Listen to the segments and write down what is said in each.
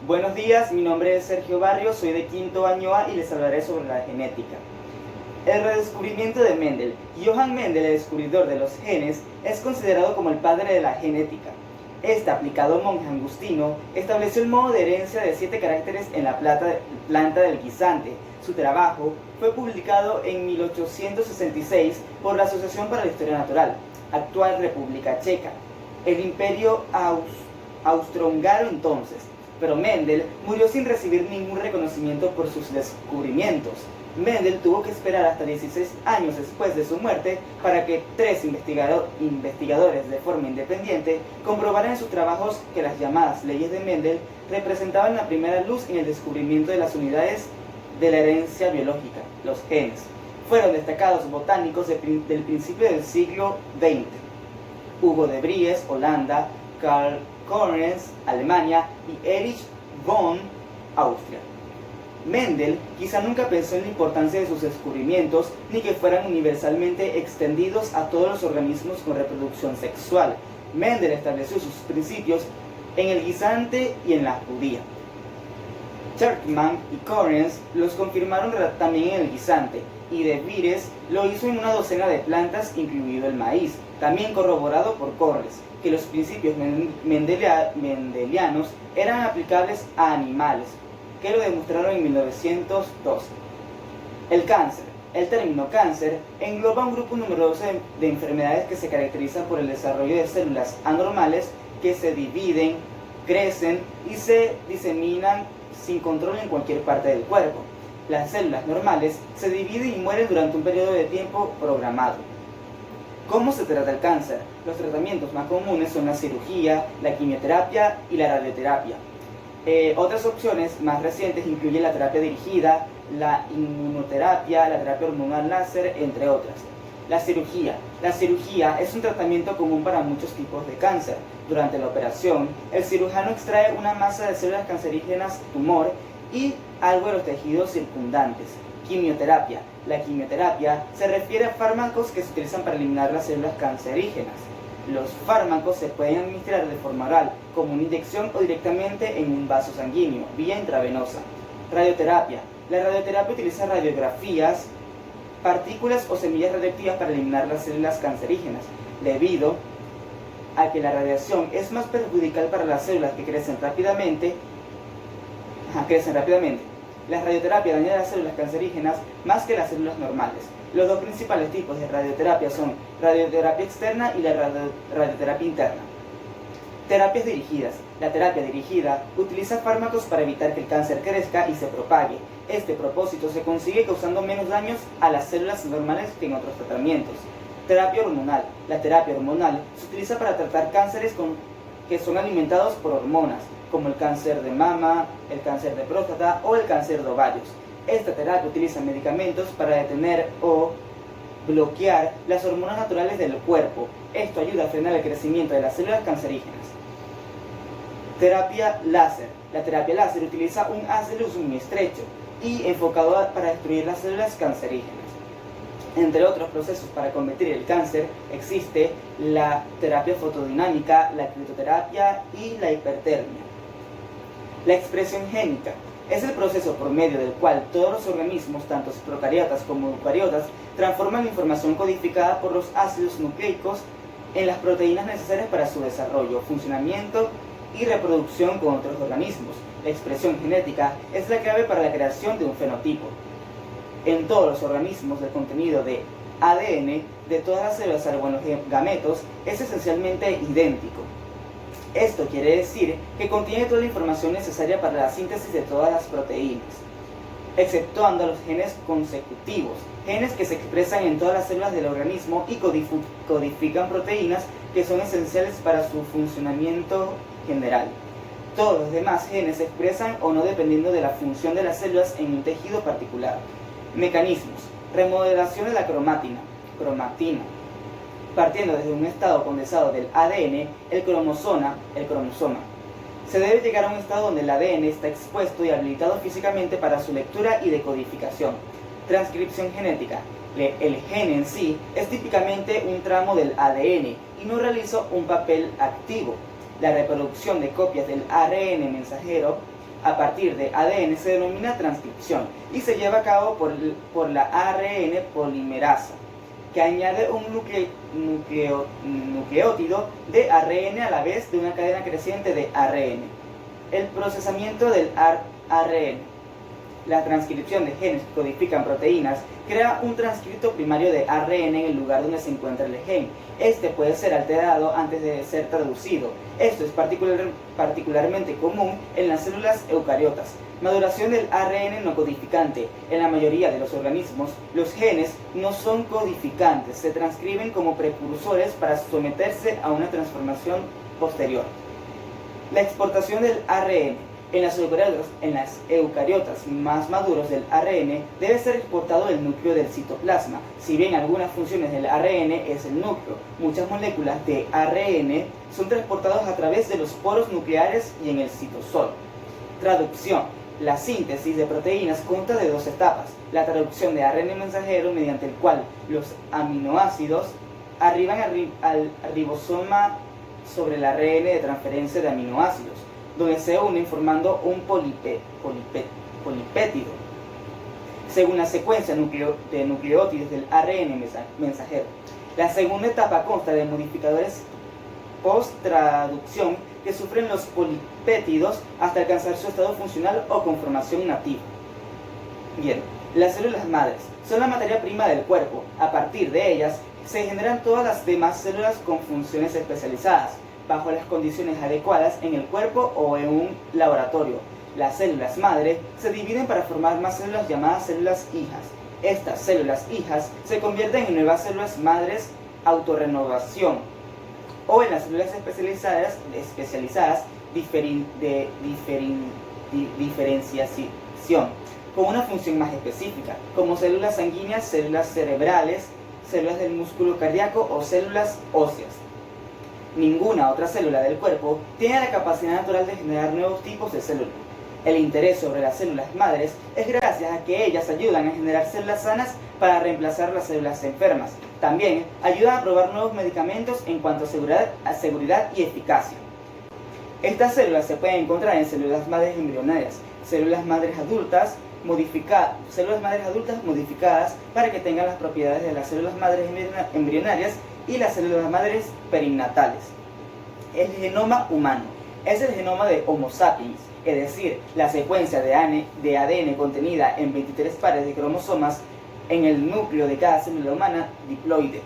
Buenos días, mi nombre es Sergio Barrios, soy de quinto año A y les hablaré sobre la genética. El redescubrimiento de Mendel. Johann Mendel, el descubridor de los genes, es considerado como el padre de la genética. Este aplicado monje agustino estableció el modo de herencia de 7 caracteres en la planta del guisante. Su trabajo fue publicado en 1866 por la Asociación para la Historia Natural, actual República Checa, el Imperio Austrohúngaro entonces. Pero Mendel murió sin recibir ningún reconocimiento por sus descubrimientos. Mendel tuvo que esperar hasta 16 años después de su muerte para que 3 investigadores de forma independiente comprobaran en sus trabajos que las llamadas leyes de Mendel representaban la primera luz en el descubrimiento de las unidades de la herencia biológica, los genes. Fueron destacados botánicos del principio del siglo XX. Hugo de Vries, Holanda, Karl Correns, Alemania, y Erich von, Austria. Mendel quizá nunca pensó en la importancia de sus descubrimientos ni que fueran universalmente extendidos a todos los organismos con reproducción sexual. Mendel estableció sus principios en el guisante y en la judía. Cherkman y Correns los confirmaron también en el guisante, y de Vries lo hizo en una docena de plantas, incluido el maíz, también corroborado por Correns, que los principios mendelianos eran aplicables a animales, que lo demostraron en 1912. El cáncer. El término cáncer engloba un grupo numeroso de enfermedades que se caracterizan por el desarrollo de células anormales que se dividen, crecen y se diseminan sin control en cualquier parte del cuerpo. Las células normales se dividen y mueren durante un periodo de tiempo programado. ¿Cómo se trata el cáncer? Los tratamientos más comunes son la cirugía, la quimioterapia y la radioterapia. Otras opciones más recientes incluyen la terapia dirigida, la inmunoterapia, la terapia hormonal láser, entre otras. La cirugía. La cirugía es un tratamiento común para muchos tipos de cáncer. Durante la operación, el cirujano extrae una masa de células cancerígenas tumor y algo de los tejidos circundantes. Quimioterapia. La quimioterapia se refiere a fármacos que se utilizan para eliminar las células cancerígenas. Los fármacos se pueden administrar de forma oral, como una inyección o directamente en un vaso sanguíneo, vía intravenosa. Radioterapia. La radioterapia utiliza radiografías, partículas o semillas radioactivas para eliminar las células cancerígenas, debido a que la radiación es más perjudicial para las células que crecen rápidamente. La radioterapia daña las células cancerígenas más que las células normales. Los dos principales tipos de radioterapia son radioterapia externa y la radioterapia interna. Terapias dirigidas. La terapia dirigida utiliza fármacos para evitar que el cáncer crezca y se propague. Este propósito se consigue causando menos daños a las células normales que en otros tratamientos. Terapia hormonal. La terapia hormonal se utiliza para tratar cánceres que son alimentados por hormonas, como el cáncer de mama, el cáncer de próstata o el cáncer de ovarios. Esta terapia utiliza medicamentos para detener o bloquear las hormonas naturales del cuerpo. Esto ayuda a frenar el crecimiento de las células cancerígenas. Terapia láser. La terapia láser utiliza un haz de luz muy estrecho y enfocado para destruir las células cancerígenas. Entre otros procesos para combatir el cáncer existe la terapia fotodinámica, la crioterapia y la hipertermia. La expresión génica es el proceso por medio del cual todos los organismos, tanto procariotas como eucariotas, transforman la información codificada por los ácidos nucleicos en las proteínas necesarias para su desarrollo, funcionamiento y reproducción con otros organismos. La expresión genética es la clave para la creación de un fenotipo. En todos los organismos, el contenido de ADN de todas las células, salvo en los gametos, es esencialmente idéntico. Esto quiere decir que contiene toda la información necesaria para la síntesis de todas las proteínas, exceptuando los genes consecutivos, genes que se expresan en todas las células del organismo y codifican proteínas que son esenciales para su funcionamiento general. Todos los demás genes se expresan o no dependiendo de la función de las células en un tejido particular. Mecanismos. Remodelación de la cromatina. Partiendo desde un estado condensado del ADN, el cromosoma, se debe llegar a un estado donde el ADN está expuesto y habilitado físicamente para su lectura y decodificación. Transcripción genética. El gen en sí es típicamente un tramo del ADN y no realiza un papel activo. La reproducción de copias del ARN mensajero a partir de ADN se denomina transcripción y se lleva a cabo por la ARN polimerasa, que añade un nucleótido de ARN a la vez de una cadena creciente de ARN. El procesamiento del ARN, la transcripción de genes que codifican proteínas, crea un transcripto primario de ARN en el lugar donde se encuentra el gen. Este puede ser alterado antes de ser traducido. Esto es particularmente común en las células eucariotas. Maduración del ARN no codificante. En la mayoría de los organismos, los genes no son codificantes, se transcriben como precursores para someterse a una transformación posterior. La exportación del ARN. En las eucariotas más maduros del ARN debe ser exportado el núcleo del citoplasma. Si bien algunas funciones del ARN es el núcleo, muchas moléculas de ARN son transportadas a través de los poros nucleares y en el citosol. Traducción. La síntesis de proteínas consta de dos etapas. La traducción de ARN mensajero, mediante el cual los aminoácidos arriban al ribosoma sobre el ARN de transferencia de aminoácidos, donde se unen formando un polipéptido, según la secuencia de nucleótidos del ARN mensajero. La segunda etapa consta de modificadores post-traducción que sufren los polipéptidos hasta alcanzar su estado funcional o conformación nativa. Bien, las células madres son la materia prima del cuerpo. A partir de ellas se generan todas las demás células con funciones especializadas, bajo las condiciones adecuadas en el cuerpo o en un laboratorio. Las células madre se dividen para formar más células llamadas células hijas. Estas células hijas se convierten en nuevas células madres autorrenovación o en las células especializadas de diferenciación, con una función más específica, como células sanguíneas, células cerebrales, células del músculo cardíaco o células óseas. Ninguna otra célula del cuerpo tiene la capacidad natural de generar nuevos tipos de células. El interés sobre las células madres es gracias a que ellas ayudan a generar células sanas para reemplazar las células enfermas. También ayudan a probar nuevos medicamentos en cuanto a seguridad y eficacia. Estas células se pueden encontrar en células madres embrionarias, células madres adultas modificadas para que tengan las propiedades de las células madres embrionarias y las células madres perinatales. El genoma humano es el genoma de Homo sapiens, es decir, la secuencia de ADN contenida en 23 pares de cromosomas en el núcleo de cada célula humana diploide.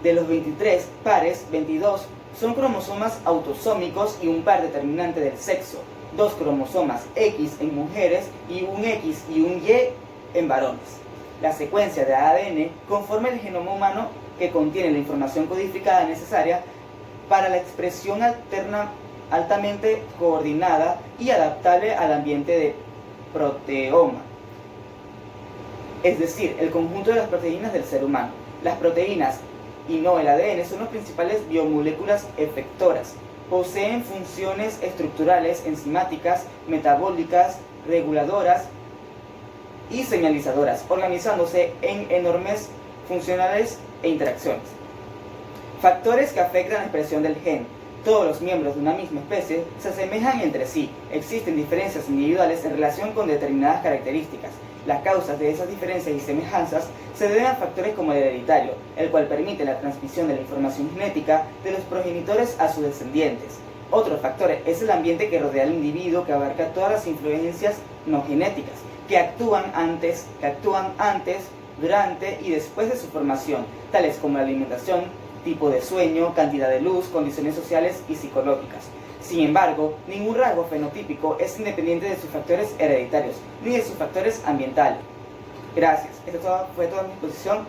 De los 23 pares, 22 son cromosomas autosómicos y un par determinante del sexo, 2 cromosomas X en mujeres y un X y un Y en varones. La secuencia de ADN conforma el genoma humano, que contiene la información codificada necesaria para la expresión altamente coordinada y adaptable al ambiente de proteoma, es decir, el conjunto de las proteínas del ser humano. Las proteínas y no el ADN son las principales biomoléculas efectoras. Poseen funciones estructurales, enzimáticas, metabólicas, reguladoras y señalizadoras, organizándose en enormes funcionales e interacciones. Factores que afectan la expresión del gen. Todos los miembros de una misma especie se asemejan entre sí. Existen diferencias individuales en relación con determinadas características. Las causas de esas diferencias y semejanzas se deben a factores como el hereditario, el cual permite la transmisión de la información genética de los progenitores a sus descendientes. Otro factor es el ambiente que rodea al individuo, que abarca todas las influencias no genéticas, que actúan antes, durante y después de su formación, tales como la alimentación, tipo de sueño, cantidad de luz, condiciones sociales y psicológicas. Sin embargo, ningún rasgo fenotípico es independiente de sus factores hereditarios, ni de sus factores ambientales. Gracias. Esta fue toda mi exposición.